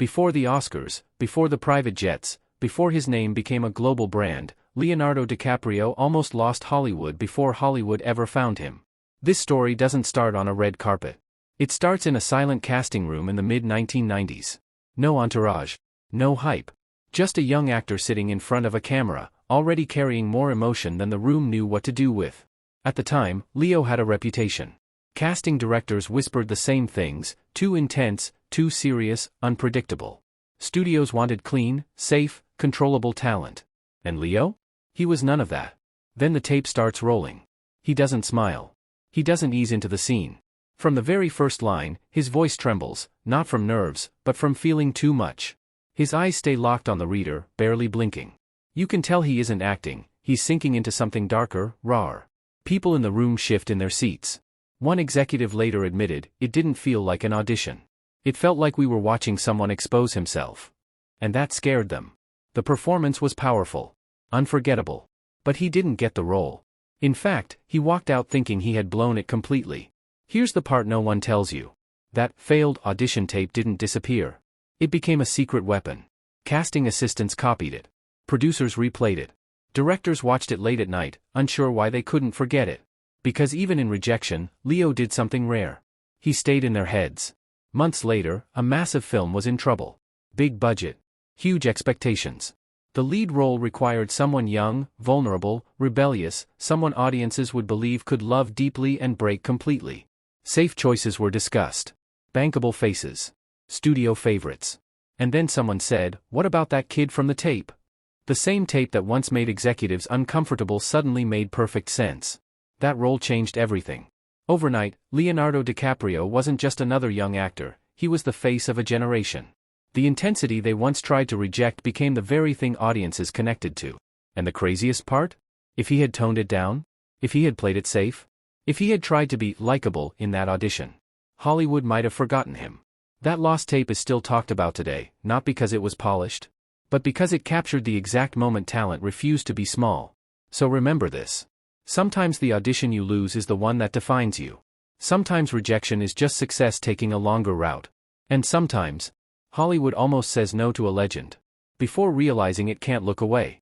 Before the Oscars, before the private jets, before his name became a global brand, Leonardo DiCaprio almost lost Hollywood before Hollywood ever found him. This story doesn't start on a red carpet. It starts in a silent casting room in the mid-1990s. No entourage. No hype. Just a young actor sitting in front of a camera, already carrying more emotion than the room knew what to do with. At the time, Leo had a reputation. Casting directors whispered the same things: too intense, too serious, unpredictable. Studios wanted clean, safe, controllable talent. And Leo? He was none of that. Then the tape starts rolling. He doesn't smile. He doesn't ease into the scene. From the very first line, his voice trembles, not from nerves, but from feeling too much. His eyes stay locked on the reader, barely blinking. You can tell he isn't acting, he's sinking into something darker, rawer. People in the room shift in their seats. One executive later admitted, "It didn't feel like an audition. It felt like we were watching someone expose himself." And that scared them. The performance was powerful. Unforgettable. But he didn't get the role. In fact, he walked out thinking he had blown it completely. Here's the part no one tells you. That failed audition tape didn't disappear. It became a secret weapon. Casting assistants copied it. Producers replayed it. Directors watched it late at night, unsure why they couldn't forget it. Because even in rejection, Leo did something rare. He stayed in their heads. Months later, a massive film was in trouble. Big budget. Huge expectations. The lead role required someone young, vulnerable, rebellious, someone audiences would believe could love deeply and break completely. Safe choices were discussed. Bankable faces. Studio favorites. And then someone said, "What about that kid from the tape?" The same tape that once made executives uncomfortable suddenly made perfect sense. That role changed everything. Overnight, Leonardo DiCaprio wasn't just another young actor, he was the face of a generation. The intensity they once tried to reject became the very thing audiences connected to. And the craziest part? If he had toned it down? If he had played it safe? If he had tried to be likable in that audition? Hollywood might have forgotten him. That lost tape is still talked about today, not because it was polished, but because it captured the exact moment talent refused to be small. So remember this. Sometimes the audition you lose is the one that defines you. Sometimes rejection is just success taking a longer route. And sometimes, Hollywood almost says no to a legend before realizing it can't look away.